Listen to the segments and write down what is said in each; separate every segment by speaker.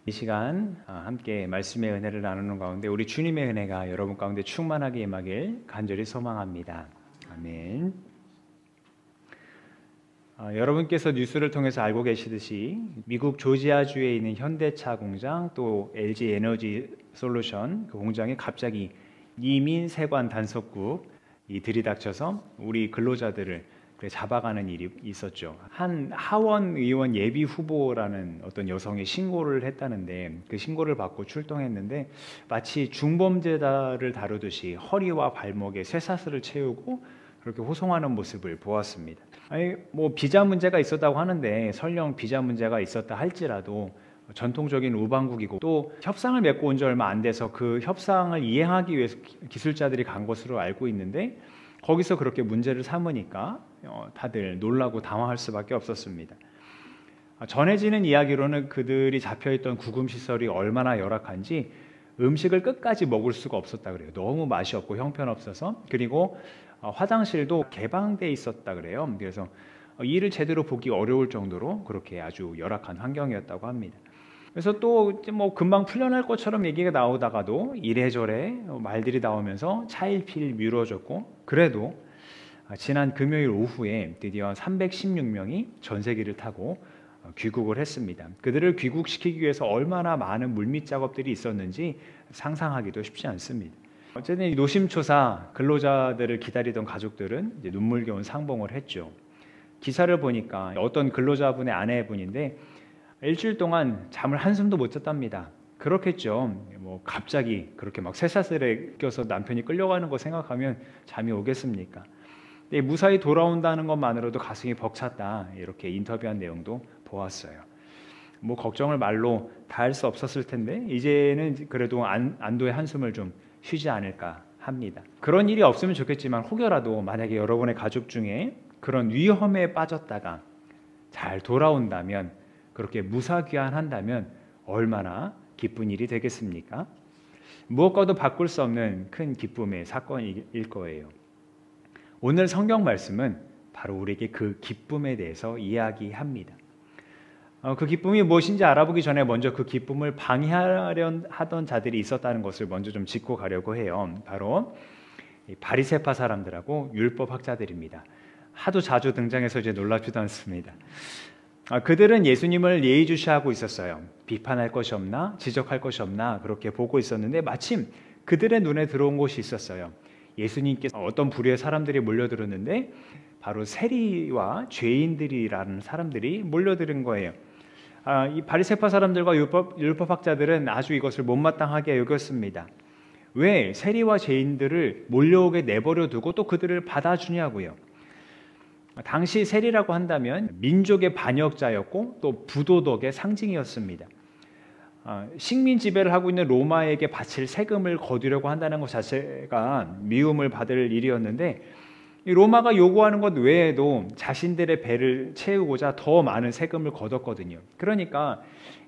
Speaker 1: 이 시간 함께 말씀의 은혜를 나누는 가운데 우리 주님의 은혜가 여러분 가운데 충만하게 임하길 간절히 소망합니다. 아멘. 여러분께서 뉴스를 통해서 알고 계시듯이 미국 조지아주에 있는 현대차 공장 또 LG 에너지 솔루션 그 공장에 갑자기 이민 세관 단속국이 들이닥쳐서 우리 근로자들을 잡아가는 일이 있었죠. 한 하원 의원 예비 후보라는 어떤 여성이 신고를 했다는데 그 신고를 받고 출동했는데 마치 중범죄자를 다루듯이 허리와 발목에 쇠사슬을 채우고 그렇게 호송하는 모습을 보았습니다. 아니 뭐 비자 문제가 있었다고 하는데 설령 비자 문제가 있었다 할지라도 전통적인 우방국이고 또 협상을 맺고 온 지 얼마 안 돼서 그 협상을 이행하기 위해서 기술자들이 간 것으로 알고 있는데 거기서 그렇게 문제를 삼으니까 다들 놀라고 당황할 수밖에 없었습니다. 전해지는 이야기로는 그들이 잡혀있던 구금시설이 얼마나 열악한지 음식을 끝까지 먹을 수가 없었다 그래요. 너무 맛이 없고 형편없어서. 그리고 화장실도 개방돼 있었다 그래요. 그래서 일을 제대로 보기 어려울 정도로 그렇게 아주 열악한 환경이었다고 합니다. 그래서 또 뭐 금방 풀려날 것처럼 얘기가 나오다가도 이래저래 말들이 나오면서 차일피일 미뤄졌고 그래도 지난 금요일 오후에 드디어 316명이 전세기를 타고 귀국을 했습니다. 그들을 귀국시키기 위해서 얼마나 많은 물밑 작업들이 있었는지 상상하기도 쉽지 않습니다. 어쨌든 이 노심초사 근로자들을 기다리던 가족들은 이제 눈물겨운 상봉을 했죠. 기사를 보니까 어떤 근로자분의 아내분인데 일주일 동안 잠을 한숨도 못 잤답니다. 그렇겠죠. 뭐 갑자기 그렇게 막 쇠사슬에 껴서 남편이 끌려가는 거 생각하면 잠이 오겠습니까? 무사히 돌아온다는 것만으로도 가슴이 벅찼다. 이렇게 인터뷰한 내용도 보았어요. 뭐 걱정을 말로 다 할 수 없었을 텐데 이제는 그래도 안도의 한숨을 좀 쉬지 않을까 합니다. 그런 일이 없으면 좋겠지만 혹여라도 만약에 여러분의 가족 중에 그런 위험에 빠졌다가 잘 돌아온다면 그렇게 무사귀환한다면 얼마나 기쁜 일이 되겠습니까? 무엇과도 바꿀 수 없는 큰 기쁨의 사건일 거예요. 오늘 성경 말씀은 바로 우리에게 그 기쁨에 대해서 이야기합니다. 그 기쁨이 무엇인지 알아보기 전에 먼저 그 기쁨을 방해하려 하던 자들이 있었다는 것을 먼저 좀 짚고 가려고 해요. 바로 바리새파 사람들하고 율법학자들입니다. 하도 자주 등장해서 이제 놀랍지도 않습니다. 그들은 예수님을 예의주시하고 있었어요. 비판할 것이 없나 지적할 것이 없나 그렇게 보고 있었는데 마침 그들의 눈에 들어온 것이 있었어요. 예수님께서 어떤 부류의 사람들이 몰려들었는데 바로 세리와 죄인들이라는 사람들이 몰려드는 거예요. 이 바리새파 사람들과 율법학자들은 아주 이것을 못마땅하게 여겼습니다. 왜 세리와 죄인들을 몰려오게 내버려 두고 또 그들을 받아주냐고요. 당시 세리라고 한다면 민족의 반역자였고 또 부도덕의 상징이었습니다. 식민 지배를 하고 있는 로마에게 바칠 세금을 거두려고 한다는 것 자체가 미움을 받을 일이었는데 로마가 요구하는 것 외에도 자신들의 배를 채우고자 더 많은 세금을 걷었거든요. 그러니까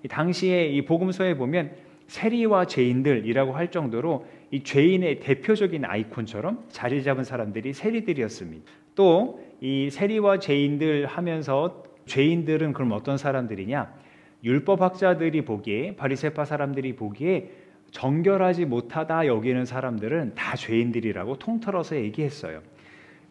Speaker 1: 당시에 이 복음서에 보면 세리와 죄인들이라고 할 정도로 이 죄인의 대표적인 아이콘처럼 자리 잡은 사람들이 세리들이었습니다. 또 이 세리와 죄인들 하면서 죄인들은 그럼 어떤 사람들이냐? 율법학자들이 보기에 바리새파 사람들이 보기에 정결하지 못하다 여기는 사람들은 다 죄인들이라고 통틀어서 얘기했어요.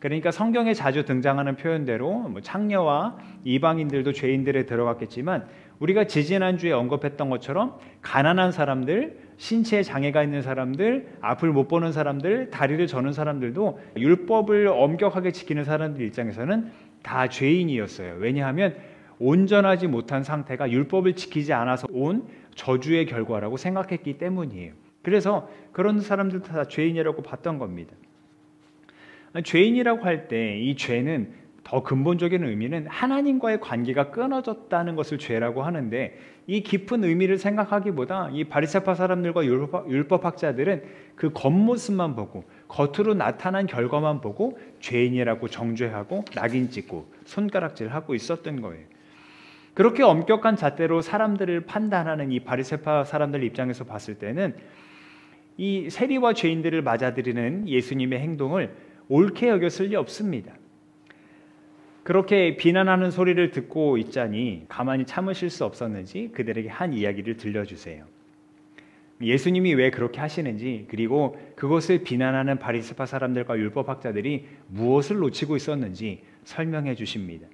Speaker 1: 그러니까 성경에 자주 등장하는 표현대로 뭐 창녀와 이방인들도 죄인들에 들어갔겠지만 우리가 지지난주에 언급했던 것처럼 가난한 사람들, 신체에 장애가 있는 사람들, 앞을 못 보는 사람들, 다리를 저는 사람들도 율법을 엄격하게 지키는 사람들 입장에서는 다 죄인이었어요. 왜냐하면 온전하지 못한 상태가 율법을 지키지 않아서 온 저주의 결과라고 생각했기 때문이에요. 그래서 그런 사람들도 다 죄인이라고 봤던 겁니다. 죄인이라고 할 때 이 죄는 더 근본적인 의미는 하나님과의 관계가 끊어졌다는 것을 죄라고 하는데 이 깊은 의미를 생각하기보다 이 바리새파 사람들과 율법학자들은 그 겉모습만 보고 겉으로 나타난 결과만 보고 죄인이라고 정죄하고 낙인 찍고 손가락질하고 있었던 거예요. 그렇게 엄격한 잣대로 사람들을 판단하는 이 바리새파 사람들 입장에서 봤을 때는 이 세리와 죄인들을 맞아들이는 예수님의 행동을 옳게 여겼을 리 없습니다. 그렇게 비난하는 소리를 듣고 있자니 가만히 참으실 수 없었는지 그들에게 한 이야기를 들려주세요. 예수님이 왜 그렇게 하시는지, 그리고 그것을 비난하는 바리새파 사람들과 율법학자들이 무엇을 놓치고 있었는지 설명해 주십니다.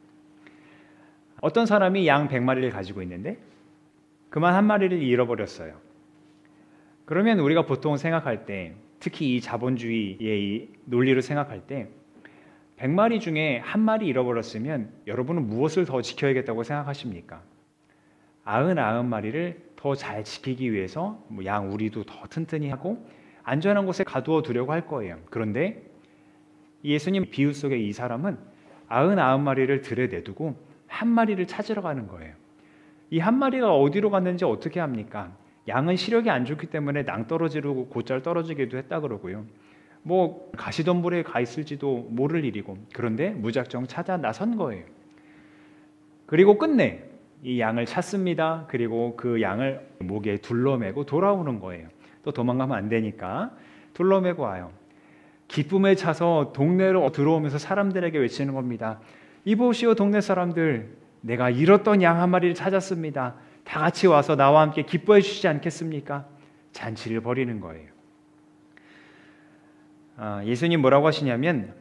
Speaker 1: 어떤 사람이 양 100마리를 가지고 있는데 그만 한 마리를 잃어버렸어요. 그러면 우리가 보통 생각할 때, 특히 이 자본주의의 이 논리로 생각할 때 100마리 중에 한 마리 잃어버렸으면 여러분은 무엇을 더 지켜야겠다고 생각하십니까? 99마리를 더 잘 지키기 위해서 양 우리도 더 튼튼히 하고 안전한 곳에 가두어 두려고 할 거예요. 그런데 예수님 비유 속의 이 사람은 99마리를 들에 내두고 한 마리를 찾으러 가는 거예요. 이 한 마리가 어디로 갔는지 어떻게 합니까? 양은 시력이 안 좋기 때문에 낭떠러지로 곧잘 떨어지기도 했다 그러고요. 가시덤불에 가 있을지도 모를 일이고, 그런데 무작정 찾아 나선 거예요. 그리고 끝내 이 양을 찾습니다. 그리고 그 양을 목에 둘러매고 돌아오는 거예요. 또 도망가면 안 되니까 둘러매고 와요. 기쁨에 차서 동네로 들어오면서 사람들에게 외치는 겁니다. 이보시오 동네 사람들, 내가 잃었던 양 한 마리를 찾았습니다. 다 같이 와서 나와 함께 기뻐해 주시지 않겠습니까? 잔치를 벌이는 거예요. 예수님 뭐라고 하시냐면,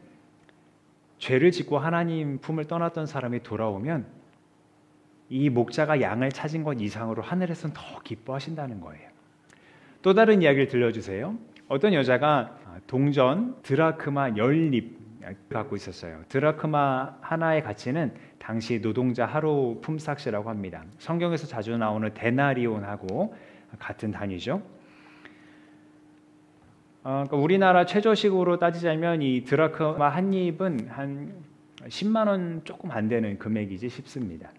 Speaker 1: 죄를 짓고 하나님 품을 떠났던 사람이 돌아오면 이 목자가 양을 찾은 것 이상으로 하늘에서는 더 기뻐하신다는 거예요. 또 다른 이야기를 들려주세요. 어떤 여자가 동전 드라크마 10립 갖고 있었어요. 드라크마 하나의 가치는 당시 노동자 하루 품삯이라고 합니다. 성경에서 자주 나오는 데나리온하고 같은 단위죠. 그러니까 우리나라 최저시급으로 따지자면 이 드라크마 한 립은 한 10만 원 조금 안 되는 금액이지 싶습니다.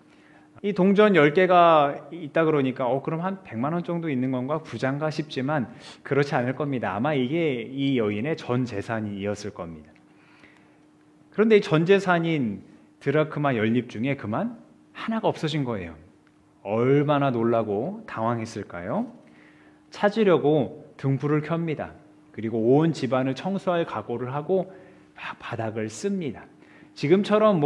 Speaker 1: 이 동전 10개가 있다 그러니까 그럼 한 100만 원 정도 있는 건가? 부자인가 싶지만 그렇지 않을 겁니다. 아마 이게 이 여인의 전 재산이었을 겁니다. 그런데 이 전 재산인 드라크마 10립 중에 그만 하나가 없어진 거예요. 얼마나 놀라고 당황했을까요? 찾으려고 등불을 켭니다. 그리고 온 집안을 청소할 각오를 하고 막 바닥을 씁니다. 지금처럼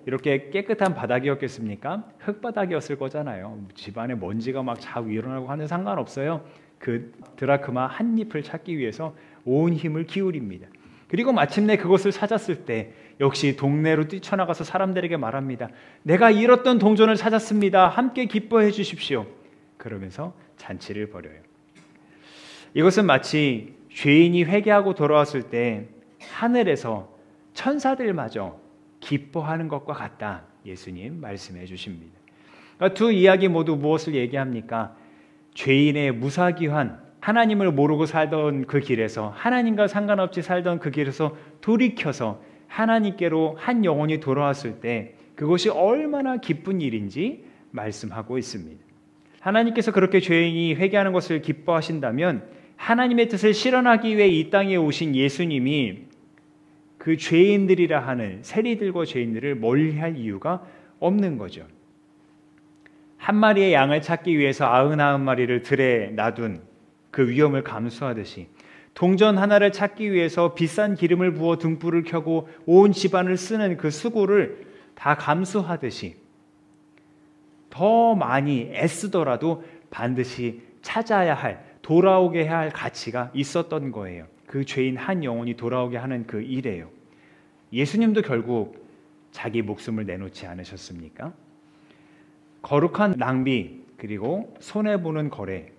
Speaker 1: 이렇게 깨끗한 바닥이었겠습니까? 흙바닥이었을 거잖아요. 집안에 먼지가 막 자고 일어나고 하는 상관없어요. 그 드라크마 한 잎을 찾기 위해서 온 힘을 기울입니다. 그리고 마침내 그것을 찾았을 때 역시 동네로 뛰쳐나가서 사람들에게 말합니다. 내가 잃었던 동전을 찾았습니다. 함께 기뻐해 주십시오. 그러면서 잔치를 벌여요. 이것은 마치 죄인이 회개하고 돌아왔을 때 하늘에서 천사들마저 기뻐하는 것과 같다. 예수님 말씀해 주십니다. 두 이야기 모두 무엇을 얘기합니까? 죄인의 무사귀환, 하나님을 모르고 살던 그 길에서, 하나님과 상관없이 살던 그 길에서 돌이켜서 하나님께로 한 영혼이 돌아왔을 때 그것이 얼마나 기쁜 일인지 말씀하고 있습니다. 하나님께서 그렇게 죄인이 회개하는 것을 기뻐하신다면 하나님의 뜻을 실현하기 위해 이 땅에 오신 예수님이 그 죄인들이라 하는 세리들과 죄인들을 멀리할 이유가 없는 거죠. 한 마리의 양을 찾기 위해서 99마리를 들에 놔둔 그 위험을 감수하듯이, 동전 하나를 찾기 위해서 비싼 기름을 부어 등불을 켜고 온 집안을 쓰는 그 수고를 다 감수하듯이 더 많이 애쓰더라도 반드시 찾아야 할, 돌아오게 해야 할 가치가 있었던 거예요. 그 죄인 한 영혼이 돌아오게 하는 그 일이에요. 예수님도 결국 자기 목숨을 내놓지 않으셨습니까? 거룩한 낭비, 그리고 손해보는 거래,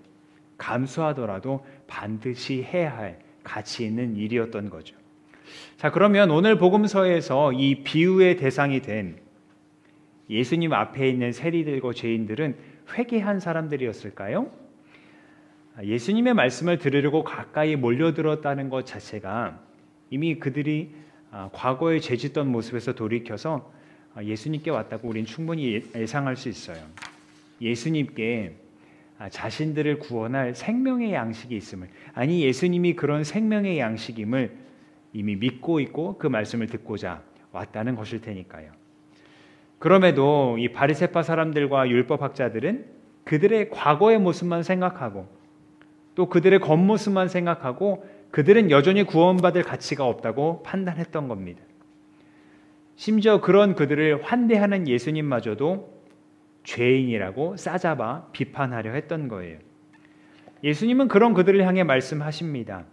Speaker 1: 감수하더라도 반드시 해야 할 가치 있는 일이었던 거죠. 자, 그러면 오늘 복음서에서 이 비유의 대상이 된 예수님 앞에 있는 세리들과 죄인들은 회개한 사람들이었을까요? 예수님의 말씀을 들으려고 가까이 몰려들었다는 것 자체가 이미 그들이 과거에 죄짓던 모습에서 돌이켜서 예수님께 왔다고 우리는 충분히 예상할 수 있어요. 예수님께 자신들을 구원할 생명의 양식이 있음을, 아니 예수님이 그런 생명의 양식임을 이미 믿고 있고 그 말씀을 듣고자 왔다는 것일 테니까요. 그럼에도 이 바리새파 사람들과 율법학자들은 그들의 과거의 모습만 생각하고 또 그들의 겉모습만 생각하고 그들은 여전히 구원받을 가치가 없다고 판단했던 겁니다. 심지어 그런 그들을 환대하는 예수님마저도 죄인이라고 싸잡아 비판하려 했던 거예요. 예수님은 그런 그들을 향해 말씀하십니다.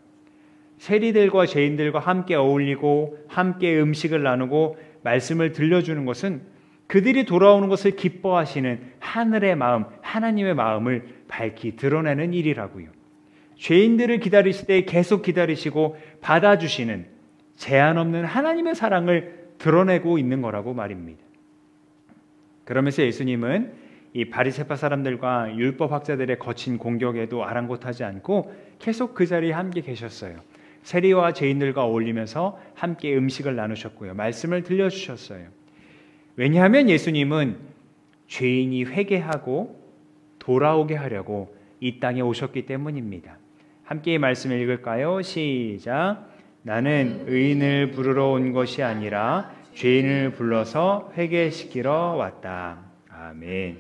Speaker 1: 세리들과 죄인들과 함께 어울리고 함께 음식을 나누고 말씀을 들려주는 것은 그들이 돌아오는 것을 기뻐하시는 하늘의 마음, 하나님의 마음을 밝히 드러내는 일이라고요. 죄인들을 기다리실 때 계속 기다리시고 받아주시는 제한 없는 하나님의 사랑을 드러내고 있는 거라고 말입니다. 그러면서 예수님은 이 바리새파 사람들과 율법학자들의 거친 공격에도 아랑곳하지 않고 계속 그 자리에 함께 계셨어요. 세리와 죄인들과 어울리면서 함께 음식을 나누셨고요. 말씀을 들려주셨어요. 왜냐하면 예수님은 죄인이 회개하고 돌아오게 하려고 이 땅에 오셨기 때문입니다. 함께 이 말씀을 읽을까요? 시작. 나는 의인을 부르러 온 것이 아니라 죄인을 불러서 회개시키러 왔다. 아멘.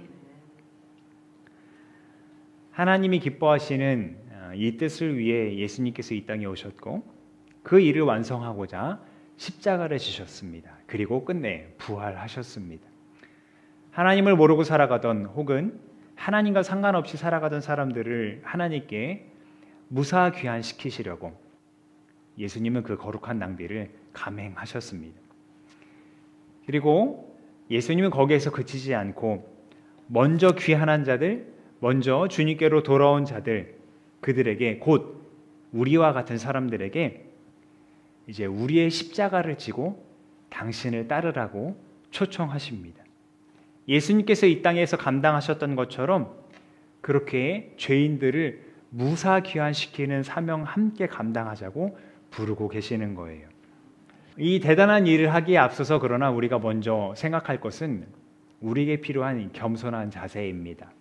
Speaker 1: 하나님이 기뻐하시는 이 뜻을 위해 예수님께서 이 땅에 오셨고 그 일을 완성하고자 십자가를 지셨습니다. 그리고 끝내 부활하셨습니다. 하나님을 모르고 살아가던 혹은 하나님과 상관없이 살아가던 사람들을 하나님께 무사귀환시키시려고 예수님은 그 거룩한 낭비를 감행하셨습니다. 그리고 예수님은 거기에서 그치지 않고 먼저 귀환한 자들, 먼저 주님께로 돌아온 자들, 그들에게 곧 우리와 같은 사람들에게 이제 우리의 십자가를 지고 당신을 따르라고 초청하십니다. 예수님께서 이 땅에서 감당하셨던 것처럼 그렇게 죄인들을 무사귀환시키는 사명 함께 감당하자고 부르고 계시는 거예요. 이 대단한 일을 하기에 앞서서 그러나 우리가 먼저 생각할 것은 우리에게 필요한 겸손한 자세입니다.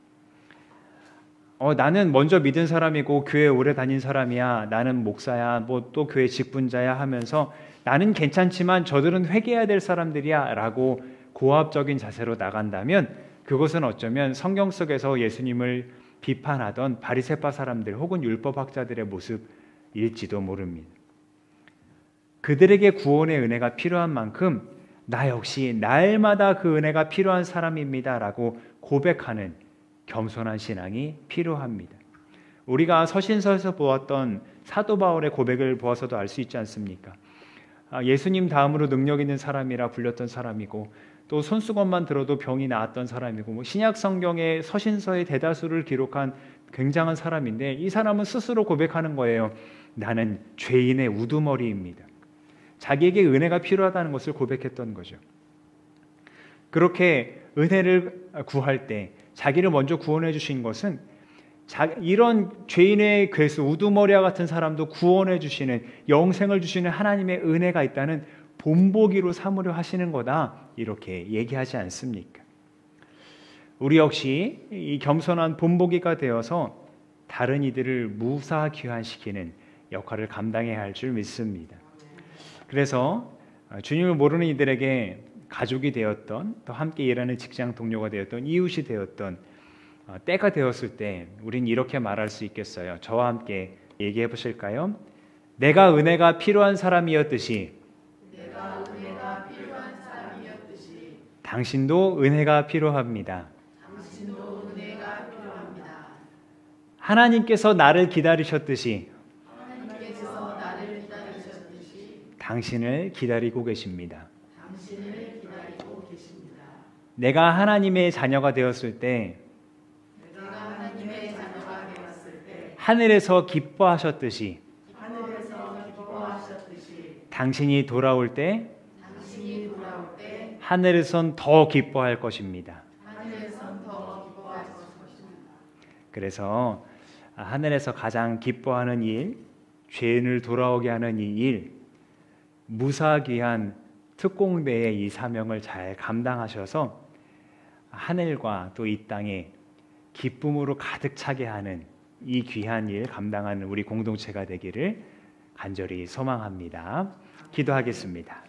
Speaker 1: 나는 먼저 믿은 사람이고 교회 오래 다닌 사람이야, 나는 목사야, 뭐 또 교회 직분자야 하면서 나는 괜찮지만 저들은 회개해야 될 사람들이야 라고 고압적인 자세로 나간다면 그것은 어쩌면 성경 속에서 예수님을 비판하던 바리새파 사람들 혹은 율법학자들의 모습일지도 모릅니다. 그들에게 구원의 은혜가 필요한 만큼 나 역시 날마다 그 은혜가 필요한 사람입니다 라고 고백하는 겸손한 신앙이 필요합니다. 우리가 서신서에서 보았던 사도 바울의 고백을 보아서도 알 수 있지 않습니까? 예수님 다음으로 능력 있는 사람이라 불렸던 사람이고 또 손수건만 들어도 병이 나았던 사람이고 신약 성경의 서신서의 대다수를 기록한 굉장한 사람인데 이 사람은 스스로 고백하는 거예요. 나는 죄인의 우두머리입니다. 자기에게 은혜가 필요하다는 것을 고백했던 거죠. 그렇게 은혜를 구할 때 자기를 먼저 구원해 주신 것은 이런 죄인의 괴수 우두머리와 같은 사람도 구원해 주시는 영생을 주시는 하나님의 은혜가 있다는 본보기로 삼으려 하시는 거다 이렇게 얘기하지 않습니까? 우리 역시 이 겸손한 본보기가 되어서 다른 이들을 무사귀환시키는 역할을 감당해야 할 줄 믿습니다. 그래서 주님을 모르는 이들에게 가족이 되었던 또 함께 일하는 직장 동료가 되었던 이웃이 되었던 때가 되었을 때 우린 이렇게 말할 수 있겠어요. 저와 함께 얘기해 보실까요? 내가 은혜가 필요한 사람이었듯이 당신도 은혜가 필요합니다. 하나님께서 나를 기다리셨듯이 당신을 기다리고 계십니다. 내가 하나님의 자녀가 되었을 때 하늘에서 기뻐하셨듯이 당신이 돌아올 때 하늘에선 더 기뻐할 것입니다. 그래서 하늘에서 가장 기뻐하는 일, 죄인을 돌아오게 하는 이 일, 무사귀한 특공대의 이 사명을 잘 감당하셔서 하늘과 또 이 땅에 기쁨으로 가득 차게 하는 이 귀한 일 감당하는 우리 공동체가 되기를 간절히 소망합니다. 기도하겠습니다.